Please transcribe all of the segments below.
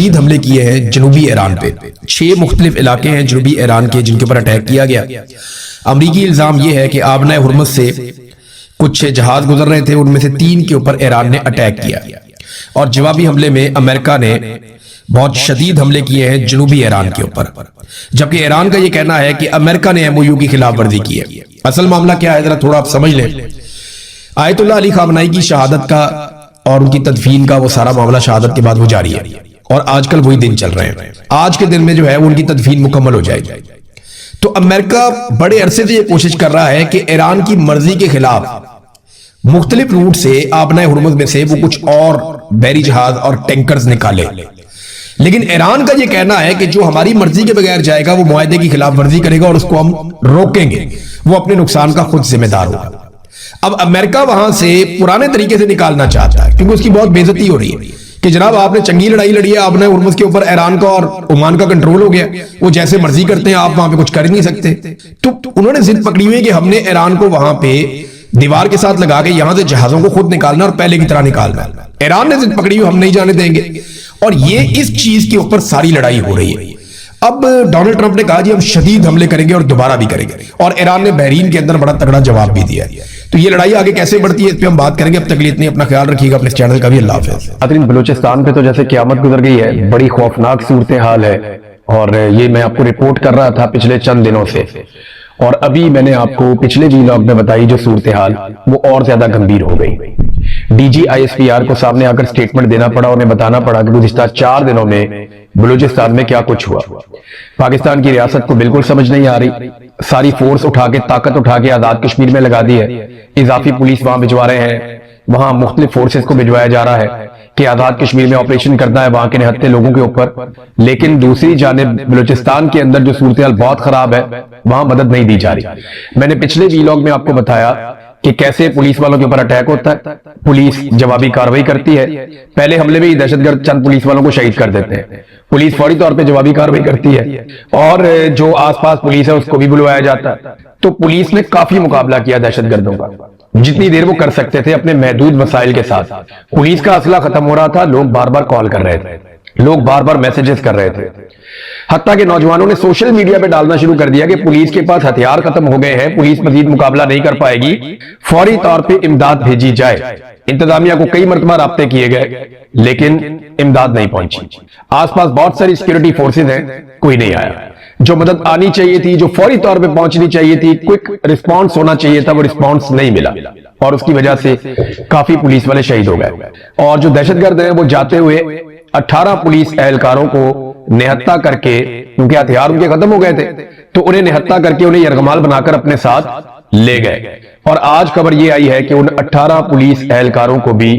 शदीद हमले किए हैं जनूबी ईरान पे। 6 मुख्तलिफ इलाके हैं जनूबी ईरान के जिनके ऊपर अटैक किया गया। अमरीकी इल्जाम यह है कि आबना हुर्मुज़ से कुछ जहाज गुजर रहे थे, उनमें से 3 के ऊपर ईरान ने अटैक किया और जवाबी हमले में अमेरिका ने बहुत शदीद हमले किए हैं जनूबी ईरान के ऊपर, जबकि ईरान का यह कहना है कि अमेरिका ने एमओयू की खिलाफ वर्जी की है। असल मामला क्या है जरा थोड़ा आप समझ लें। आयतुल्लाह अली खामनाई की शहादत का और उनकी तदफीन का वो सारा मामला शहादत के बाद वो जारी है और आजकल वही दिन चल रहे हैं। आज के दिन में जो है वो उनकी तदफीन मुकम्मल हो जाएगी। तो अमेरिका बड़े अरसे से ये कोशिश कर रहा है कि ईरान की मर्जी के खिलाफ मुख्तलिफ रूट से आबना हुर्मुज़ में से वो कुछ और बैरी जहाज और टैंकर्स निकाले, लेकिन ईरान का ये कहना है कि जो हमारी मर्जी के बगैर जाएगा वो मुआहदे की खिलाफ वर्जी करेगा और उसको हम रोकेंगे, वो अपने नुकसान का खुद जिम्मेदार होगा। अब अमेरिका वहां से पुराने तरीके से निकालना चाहता है क्योंकि उसकी बहुत बेइज्जती हो रही है कि जनाब आपने चंगी लड़ाई लड़ी है, आपने हुर्मुज़ के ऊपर ईरान का और ओमान का कंट्रोल हो गया, वो जैसे मर्जी करते हैं, आप वहां पे कुछ कर ही नहीं सकते। तो उन्होंने जिद पकड़ी हुई है कि हमने ईरान को वहां पे दीवार के साथ लगा के यहां से जहाजों को खुद निकालना और पहले की तरह निकालना। ईरान ने जिद पकड़ी हुई, हम नहीं जाने देंगे, और ये इस चीज के ऊपर सारी लड़ाई हो रही है। अब डोनाल्ड ट्रंप ने कहा जी हम शदीद हमले करेंगे और दोबारा भी करेंगे, और ईरान ने बहरीन के अंदर बड़ा तगड़ा जवाब भी दिया है। तो ये लड़ाई आगे कैसे बढ़ती है इस पे हम बात करेंगे। अब तक लिए इतनी अपना ख्याल रखिएगा, अपने चैनल का भी अल्लाह हाफ़िज़। बलूचिस्तान पे तो जैसे क़यामत गुजर गई है, बड़ी खौफनाक सूरत हाल है, और ये मैं आपको रिपोर्ट कर रहा था पिछले चंद दिनों से, और अभी मैंने आपको पिछले व्लॉग में बताई जो सूरत हाल वो और ज्यादा गंभीर हो गई। डीजी ISPR को सामने आकर स्टेटमेंट देना पड़ा, उन्हें बताना पड़ा कि गुज़िश्ता 4 दिनों में बलूचिस्तान में क्या कुछ हुआ। पाकिस्तान की रियासत को बिल्कुल समझ नहीं आ रही, सारी फोर्स उठा के, ताकत उठा के आजाद कश्मीर में लगा दी है। इजाफी पुलिस वहां भिजवा रहे हैं, वहां मुख्तलिफ फोर्सेस को भिजवाया जा रहा है कि आजाद कश्मीर में ऑपरेशन करना है वहां के निहत्थे लोगों के ऊपर। लेकिन दूसरी जानिब बलूचिस्तान के अंदर जो सूरत हाल बहुत खराब है, वहां मदद नहीं दी जा रही। मैंने पिछले व्लॉग में आपको बताया कि कैसे पुलिस वालों के ऊपर अटैक होता है, पुलिस जवाबी कार्रवाई करती है। पहले हमले में ही दहशतगर्द चंद पुलिस वालों को शहीद कर देते हैं, पुलिस फौरी तौर पे जवाबी कार्रवाई करती है, और जो आसपास पुलिस है उसको भी बुलवाया जाता है। तो पुलिस ने काफी मुकाबला किया दहशतगर्दों का, जितनी देर वो कर सकते थे अपने महदूद वसाइल के साथ। पुलिस का असला खत्म हो रहा था, लोग बार बार कॉल कर रहे थे, लोग बार बार मैसेजेस कर रहे थे, हत्ता के नौजवानों ने सोशल मीडिया पे डालना शुरू कर दिया कि पुलिस के पास हथियार खत्म हो गए हैं, पुलिस मजीद मुकाबला नहीं कर पाएगी, फौरी तौर पे इमदाद भेजी जाए। इंतजामिया को कई मरतबा राब्ते किए गए लेकिन इमदाद नहीं पहुंची। आसपास बहुत सारी सिक्योरिटी फोर्सेज हैं, कोई नहीं आया। जो मदद आनी चाहिए थी, जो फौरी तौर पे पहुंचनी चाहिए थी, क्विक रिस्पॉन्स होना चाहिए था, वो रिस्पॉन्स नहीं मिला, और उसकी वजह से काफी पुलिस वाले शहीद हो गए। और जो दहशतगर्द हैं वो जाते हुए 18 पुलिस एहलकारों को निहत्ता करके, क्योंकि हथियार उनके खत्म हो गए थे, तो उन्हें निहत्ता करके उन्हें यरगमाल बनाकर अपने साथ ले गए। और आज खबर यह आई है कि उन 18 पुलिस एहलकारों को भी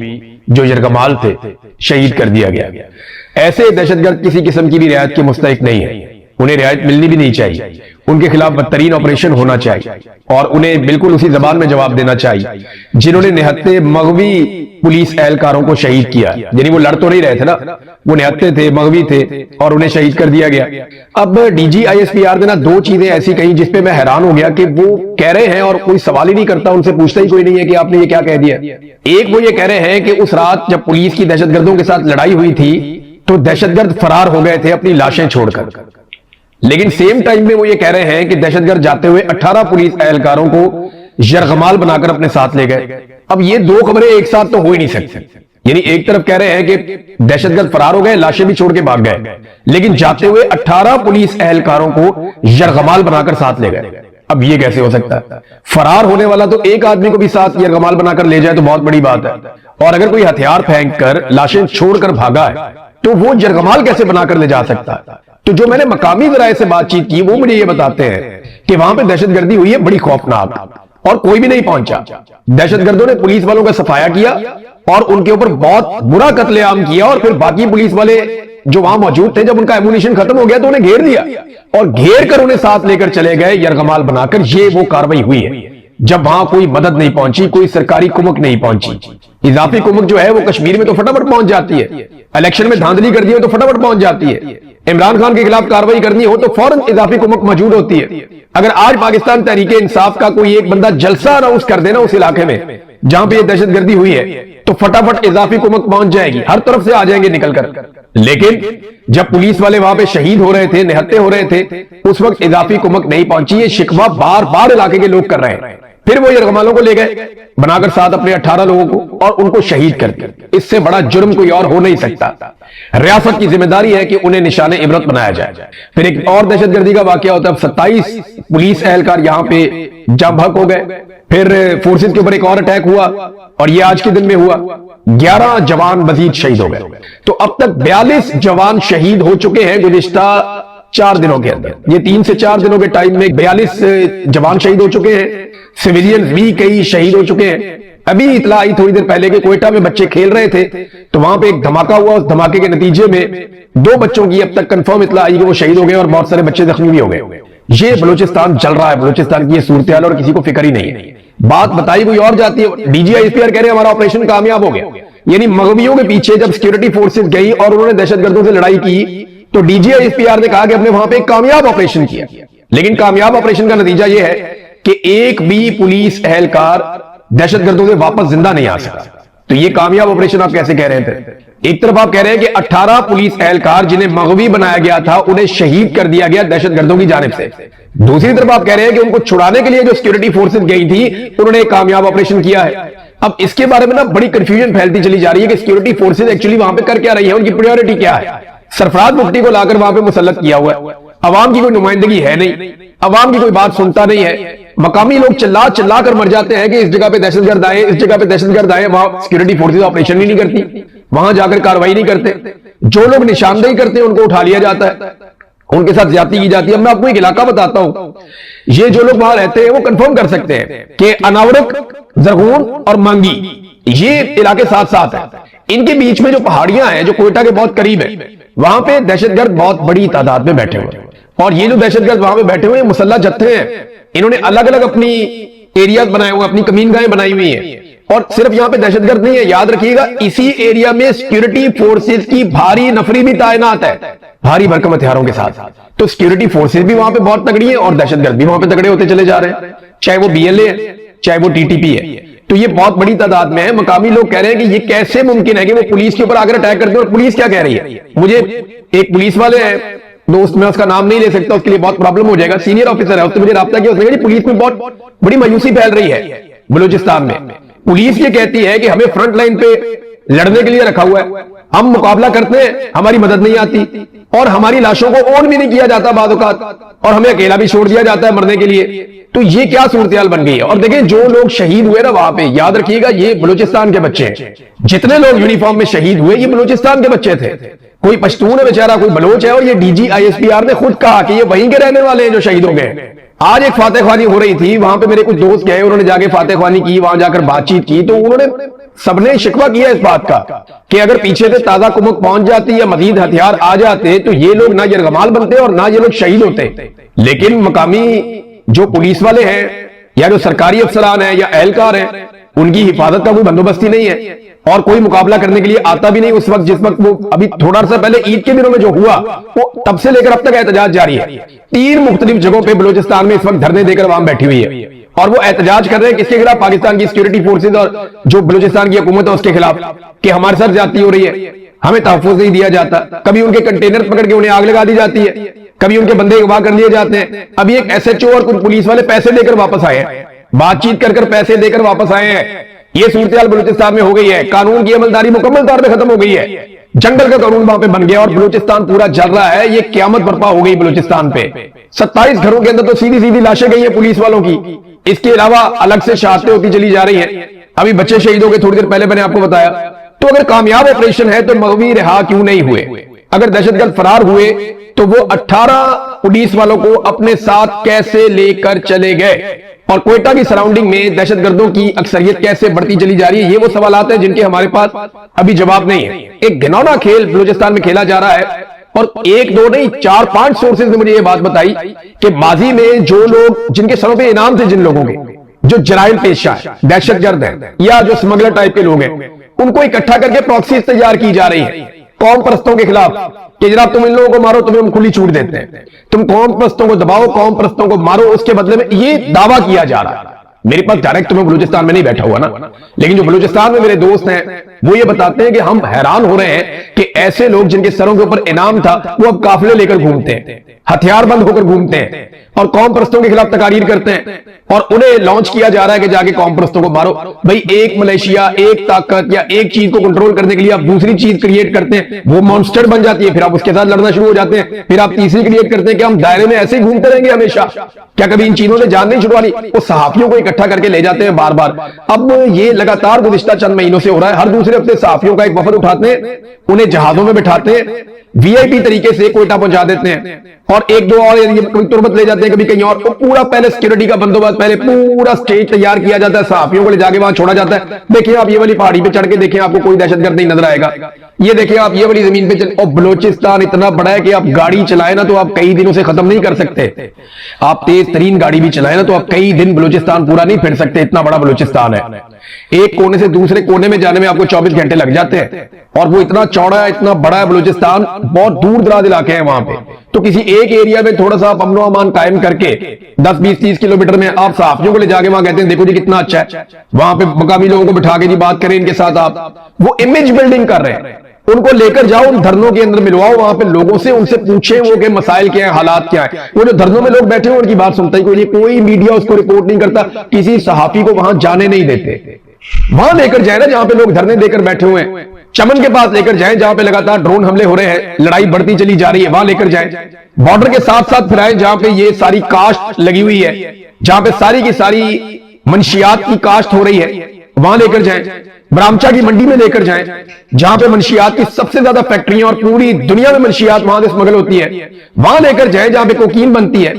जो यरगमाल थे शहीद कर दिया गया। ऐसे दहशतगर्द किसी किस्म की भी रियायत के मुस्तहिक नहीं है, उन्हें रियायत मिलनी भी नहीं चाहिए, उनके खिलाफ बदतरीन ऑपरेशन होना चाहिए और उन्हें बिल्कुल उसी जबान में जवाब देना चाहिए जिन्होंने निहत्ते मगवी पुलिस एहलकारों को शहीद किया। यानी वो लड़ तो नहीं रहे थे ना, वो निहत्ते थे, मगवी थे, और उन्हें शहीद कर दिया गया। अब डीजी ISPR ने ना 2 चीजें ऐसी कही जिसपे मैं हैरान हो गया कि वो कह रहे हैं और कोई सवाल ही नहीं करता, उनसे पूछता ही कोई नहीं है कि आपने ये क्या कह दिया। एक वो ये कह रहे हैं कि उस रात जब पुलिस की दहशतगर्दों के साथ लड़ाई हुई थी तो दहशतगर्द फरार हो गए थे अपनी लाशें छोड़कर, लेकिन सेम टाइम में वो ये कह रहे हैं कि दहशतगर्द जाते हुए 18 पुलिस एहलकारों को यरगमाल बनाकर अपने साथ ले गए। अब ये 2 खबरें एक साथ तो हो ही नहीं सकती। यानी एक तरफ कह रहे हैं कि दहशतगर्द फरार हो गए, लाशें भी छोड़ के भाग गए, लेकिन जाते हुए 18 पुलिस एहलकारों को यरगमाल बनाकर साथ ले गए। अब ये कैसे हो सकता है? फरार होने वाला तो एक आदमी को भी साथ यरगमाल बनाकर ले जाए तो बहुत बड़ी बात है, और अगर कोई हथियार फेंक कर लाशें छोड़कर भागा है तो वो यरगमाल कैसे बनाकर ले जा सकता है? तो जो मैंने मकामी जराये से बातचीत की वो मुझे ये बताते हैं कि वहां पे दहशतगर्दी हुई है बड़ी खौफनाक, और कोई भी नहीं पहुंचा। दहशतगर्दों ने पुलिस वालों का सफाया किया और उनके ऊपर बहुत बुरा कत्लेआम किया, और फिर बाकी पुलिस वाले जो वहां मौजूद थे, जब उनका एमुनिशन खत्म हो गया तो उन्हें घेर दिया और घेर कर उन्हें साथ लेकर चले गए यरगमाल बनाकर। ये वो कार्रवाई हुई है जब वहां कोई मदद नहीं पहुंची, कोई सरकारी कुमक नहीं पहुंची। इजाफी कुमक जो है वो कश्मीर में तो फटाफट पहुंच जाती है, इलेक्शन में धांधली कर दी हो तो फटाफट पहुंच जाती है, इमरान खान के खिलाफ कार्रवाई करनी हो तो फौरन इजाफी कुमक मौजूद होती है। अगर आज पाकिस्तान तहरीके इंसाफ का कोई एक बंदा जलसा अनाउंस कर देना उस इलाके में जहां पे ये दहशतगर्दी हुई है, तो फटाफट इजाफी कुमक पहुंच जाएगी, हर तरफ से आ जाएंगे निकलकर। लेकिन जब पुलिस वाले वहां पे शहीद हो रहे थे, निहत्थे हो रहे थे, उस वक्त इजाफी कुमक नहीं पहुंची। ये शिकवा बार बार इलाके के लोग कर रहे हैं। फिर वो यरगमालों को ले गए बनाकर साथ अपने 18 लोगों को और उनको शहीद कर दिया। इससे बड़ा जुर्म कोई और हो नहीं सकता। रियासत की जिम्मेदारी है कि उन्हें निशाने इबरत बनाया जाए। फिर एक और दहशतगर्दी का वाकया होता है। 27 पुलिस एहलकार यहां पे जम भक हो गए। फिर फोर्सेज के ऊपर एक और अटैक हुआ और ये आज के दिन में हुआ। 11 जवान मजीद शहीद हो गए। तो अब तक 42 जवान शहीद हो चुके हैं गुज़िश्ता 4 दिनों के अंदर। ये 3 से 4 दिनों के टाइम में 42 जवान शहीद हो चुके हैं। सिविलियन भी कई शहीद हो चुके हैं। अभी इतला आई थोड़ी देर पहले कि कोयटा में बच्चे खेल रहे थे तो वहां पे एक धमाका हुआ। उस धमाके के नतीजे में 2 बच्चों की अब तक कंफर्म इतला आई कि वो शहीद हो गए और बहुत सारे बच्चे जख्मी भी हो गए। ये बलूचिस्तान चल रहा है, बलूचिस्तान की ये सूरत हाल और किसी को फिक्र ही नहीं है। बात बताई कोई और जाती है। डीजीआईएसपीआर कह रहे हैं हमारा ऑपरेशन कामयाब हो गया। यानी मगवियों के पीछे जब सिक्योरिटी फोर्सेज गई और उन्होंने दहशतगर्दों से लड़ाई की तो डीजीआईएसपीआर ने कहा कि हमने वहां पे एक कामयाब ऑपरेशन किया। लेकिन कामयाब ऑपरेशन का नतीजा यह है कि एक भी पुलिस एहलकार दहशतगर्दों से वापस जिंदा नहीं आ सका। तो ये कामयाब ऑपरेशन आप कैसे कह रहे थे? एक तरफ आप कह रहे हैं कि 18 पुलिस एहलकार जिन्हें मगवी बनाया गया था उन्हें शहीद कर दिया गया दहशतगर्दों की जानिब से। दूसरी तरफ आप कह रहे हैं कि उनको छुड़ाने के लिए जो सिक्योरिटी फोर्सेज गई थी उन्होंने एक कामयाब ऑपरेशन किया है। अब इसके बारे में ना बड़ी कंफ्यूजन फैलती चली जा रही है कि सिक्योरिटी फोर्सेज एक्चुअली वहां पे कर क्या रही है, उनकी प्रायोरिटी क्या है। सरफराज मुफ्ती को लाकर वहां पे मुसल्लत किया हुआ है। अवाम की कोई नुमाइंदगी है नहीं, अवाम की कोई बात सुनता नहीं है। मकामी लोग चिल्ला चिल्ला कर मर जाते हैं कि इस जगह पे दहशतगर्द आए, इस जगह पे दहशतगर्द आए। वहां सिक्योरिटी फोर्सेज ऑपरेशन ही नहीं करती, वहां जाकर कार्रवाई नहीं करते। जो लोग निशानदेही करते हैं उनको उठा लिया जाता है, उनके साथ ज्यादती की जाती है। मैं आपको एक इलाका बताता हूं, ये जो लोग वहां रहते हैं वो कंफर्म कर सकते हैं कि अनावरक, जरगून और मांगी ये इलाके साथ साथ है। इनके बीच में जो पहाड़ियां हैं जो कोयटा के बहुत करीब है, वहां पे दहशतगर्द बहुत बड़ी तादाद में बैठे हुए हैं। और ये जो दहशतगर्द वहां पे बैठे हुए हैं मुसल्लह जत्थे हैं। इन्होंने अलग अलग अपनी एरियाज बनाए हुए, अपनी कमीनगाहें बनाई हुई हैं। और सिर्फ यहां पे दहशतगर्द नहीं है, याद रखिएगा इसी एरिया में सिक्योरिटी फोर्सेज की भारी नफरी भी तैनात है, भारी भरकम हथियारों के साथ। तो सिक्योरिटी फोर्सेज भी वहां पे बहुत तगड़ी है और दहशतगर्द भी वहां पे तगड़े होते चले जा रहे हैं, चाहे वो बीएलए है चाहे वो टीटीपी है। तो ये बहुत बड़ी तादाद में है। मकामी लोग कह रहे हैं कि ये कैसे मुमकिन है कि वो पुलिस के ऊपर आकर अटैक करते हैं। और पुलिस क्या कह रही है? मुझे एक पुलिस वाले हैं दोस्त, मैं उसका नाम नहीं ले सकता, उसके लिए बहुत प्रॉब्लम हो जाएगा, सीनियर ऑफिसर है, उसने मुझे राब्ता किया। उसने कहा पुलिस में बहुत बड़ी मायूसी फैल रही है बलूचिस्तान में। पुलिस ये कहती है कि हमें फ्रंट लाइन पे लड़ने के लिए रखा हुआ है, हम मुकाबला करते हैं, हमारी मदद नहीं आती और हमारी लाशों को ओन भी नहीं किया जाता बाद औकात, और हमें अकेला भी छोड़ दिया जाता है मरने के लिए। तो ये क्या सूरत हाल बन गई है। और देखिए जो लोग शहीद हुए ना वहां पे, याद रखिएगा ये बलूचिस्तान के बच्चे हैं। जितने लोग यूनिफॉर्म में शहीद हुए ये बलूचिस्तान के बच्चे थे। कोई पश्तून है बेचारा, कोई बलोच है। और ये डीजीआईएसपीआर ने खुद कहा कि ये वहीं के रहने वाले हैं जो शहीद हो गए। आज एक फातह ख्वानी हो रही थी, वहां पे मेरे कुछ दोस्त गए, उन्होंने जाके फातह ख्वानी की, वहां जाकर बातचीत की। तो उन्होंने सबने शिकवा किया इस बात का कि अगर पीछे से ताजा कुमक पहुंच जाती या मजीद हथियार आ जाते तो ये लोग ना यरगमाल बनते और ना ये लोग शहीद होते। लेकिन मकामी जो पुलिस वाले हैं या जो सरकारी अफसरान है या एहलकार है, उनकी हिफाजत का कोई बंदोबस्त ही नहीं है और कोई मुकाबला करने के लिए आता भी नहीं उस वक्त जिस वक्त वो अभी थोड़ा सा पहले ईद के दिनों में जो हुआ वो तब से लेकर अब तक एहतजाज जारी है। 3 मुख्तलिफ जगहों पे बलूचिस्तान में इस वक्त धरने देकर आवाम बैठी हुई है और वो एहतजाज कर रहे हैं किसके खिलाफ? पाकिस्तान की सिक्योरिटी फोर्सेज और जो बलूचिस्तान की हुकूमत है उसके खिलाफ, कि हमारे साथ ज्यादती हो रही है, हमें तहफ़्फ़ुज़ नहीं दिया जाता। कभी उनके कंटेनर पकड़ के उन्हें आग लगा दी जाती है, कभी उनके बंदे अगवा कर लिए जाते हैं। अभी एक एसएचओ और कुछ पुलिस वाले पैसे देकर वापस आए हैं, बातचीत कर पैसे देकर वापस आए हैं। ये सूरत हाल बलूचिस्तान में हो गई है। कानून की अमलदारी मुकम्मल तौर पर खत्म हो गई है, जंगल का कानून वहां पे बन गया और बलूचिस्तान पूरा जल रहा है। ये क़यामत बर्पा हो गई बलूचिस्तान पे। 27 घरों के अंदर तो सीधी सीधी लाशें गई हैं पुलिस वालों की। इसके अलावा अलग से शहादतें होती चली जा रही हैं। अभी बच्चे शहीद हो गए थोड़ी देर पहले, मैंने आपको बताया। तो अगर कामयाब ऑपरेशन है तो मगवी रिहा क्यों नहीं हुए? अगर दहशतगर्द फरार हुए तो वो 18 पुलिस वालों को अपने साथ कैसे लेकर चले गए और कोयटा की सराउंडिंग में दहशतगर्दों की अक्सरियत कैसे बढ़ती चली जा रही है? ये वो सवालात हैं जिनके हमारे पास अभी जवाब नहीं है। एक घिनौना खेल बलूचिस्तान में खेला जा रहा है और 1 2 नहीं 4 5 सोर्सेज ने मुझे ये बात बताई कि माजी में जो लोग जिनके सरों पे इनाम थे, जिन लोगों के जो जराइम पेशा है, दहशतगर्द हैं या जो स्मगलर टाइप के लोग हैं, उनको इकट्ठा करके प्रॉक्सीज तैयार की जा रही है कौम परस्तों के खिलाफ कि जनाब तुम इन लोगों को मारो, तुम्हें हम खुली छूट देते हैं, तुम कौम परस्तों को दबाओ, कौम परस्तों को मारो। उसके बदले में ये दावा किया जा रहा है मेरे पास डायरेक्ट तो मैं बलूचिस्तान में नहीं बैठा हुआ ना, लेकिन जो बलूचिस्तान में मेरे दोस्त हैं वो ये बताते हैं कि हम हैरान हो रहे हैं कि ऐसे लोग जिनके सरों के ऊपर इनाम था वो अब काफिले लेकर घूमते हैं, हथियारबंद होकर घूमते हैं और कौम परस्तों के खिलाफ तकारीर करते हैं और उन्हें लॉन्च किया जा रहा है कि जाके कौम परस्तों को मारो। भाई एक मलेशिया, एक ताकत या एक चीज को कंट्रोल करने के लिए आप दूसरी चीज क्रिएट करते हैं, वो मॉन्स्टर बन जाती है, फिर आप उसके साथ लड़ना शुरू हो जाते हैं, फिर आप तीसरी क्रिएट करते हैं कि हम दायरे में ऐसे ही घूमते रहेंगे हमेशा। क्या कभी इन चीजों ने जान नहीं छुड़वा ली? वो सहाफियों को इकट्ठा करके ले जाते हैं बार बार। अब ये लगातार गुज़िश्ता चंद महीनों से हो रहा है। हर दूसरे हफ्ते सहाफियों का एक वफद उठाते हैं, उन्हें जहाजों में बिठाते हैं, वीआईपी तरीके से कोयटा पहुंचा देते हैं और एक दो और कभी तुरबत ले जाते हैं, कभी कहीं और। तो पूरा पहले सिक्योरिटी का बंदोबस्त, पहले पूरा स्टेज तैयार किया जाता है, सहाफियों को ले जाके वहां छोड़ा जाता है। देखिए आप ये वाली पहाड़ी पे चढ़ के देखिए, आपको कोई दहशतगर्द नहीं नजर आएगा। ये देखिए आप ये वाली जमीन पे चल, और बलूचिस्तान इतना बड़ा है कि आप गाड़ी चलाए ना तो आप कई दिनों से खत्म नहीं कर सकते। आप तेज तरीन गाड़ी भी चलाए ना तो आप कई दिन बलूचिस्तान पूरा नहीं फिर सकते, इतना बड़ा बलूचिस्तान है। एक कोने से दूसरे कोने में जाने में आपको 24 घंटे लग जाते हैं और वो इतना चौड़ा है, इतना बड़ा है बलूचिस्तान, बहुत दूर दराज इलाके हैं वहां पे। तो किसी एक एरिया में थोड़ा सा आप अमनो अमान कायम करके 10, 20, 30 किलोमीटर में आप सहाफियों को ले जाके वहां कहते हैं देखो जी कितना अच्छा है, वहां पे मकामी लोगों को बिठा के जी बात करें इनके साथ, आप वो इमेज बिल्डिंग कर रहे हैं। उनको लेकर जाओ, उन धरनों के अंदर मिलवाओ वहां पे लोगों से, उनसे पूछें वो के मसाइल क्या है, हालात क्या है। वो जो धरनों में लोग बैठे हैं उनकी बात सुनता ही कोई नहीं, कोई मीडिया उसको रिपोर्ट नहीं करता, किसी सहाफी को वहां जाने नहीं देते। वहां लेकर जाए ना जहां पे लोग धरने देकर बैठे हुए हैं, चमन के पास लेकर जाएं जहां पे लगातार ड्रोन हमले हो रहे हैं, लड़ाई बढ़ती चली जा रही है, वहां लेकर जाएं। बॉर्डर के साथ साथ फिर आए जहां पे ये सारी काश्त लगी हुई है, जहां पे सारी की सारी मंशियात की काश्त हो रही है, वहां लेकर जाएं। ब्राह्मचा की मंडी में लेकर जाएं जहां पे मंशियात की सबसे ज्यादा फैक्ट्रियां और पूरी दुनिया में मंशियात वहां से स्मगल होती है, वहां लेकर जाएं जहां पे कोकीन बनती है,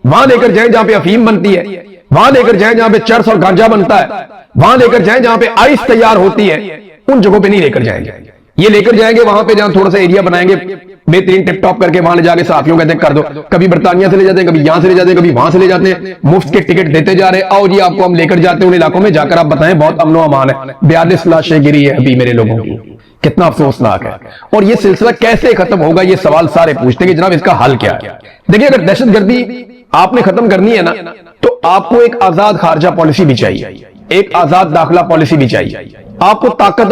वहां लेकर जाएं जहां पे अफीम बनती है, वहां लेकर जाएं जहां पे चरस और गांजा बनता है, वहां लेकर जाएं जहां पे आइस तैयार होती है। उन जगहों पे नहीं लेकर जाएंगे, ये लेकर जाएंगे वहां पे जहां थोड़ा सा एरिया बनाएंगे बेहतरीन टिप टॉप करके, वहां ले जाके सहाफियों कहते हैं कर दो। कभी बर्तानिया से ले जाते हैं, कभी यहां से ले जाते हैं, कभी वहां से ले जाते हैं, मुफ्त के टिकट देते जा रहे हैं, आओ जी आपको हम लेकर जाते हैं उन इलाकों में, जाकर आप बताएं बहुत अमनो अमान है। 42 लाशें गिरी है अभी मेरे लोगों की, कितना अफसोसनाक है। और ये सिलसिला कैसे खत्म होगा, ये सवाल सारे पूछते हैं कि जनाब इसका हल क्या है। देखिए अगर दहशतगर्दी आपने खत्म करनी है ना तो आपको एक आजाद खारजा पॉलिसी भी चाहिए, एक आजाद दाखिला पॉलिसी भी चाहिए, आपको ताकत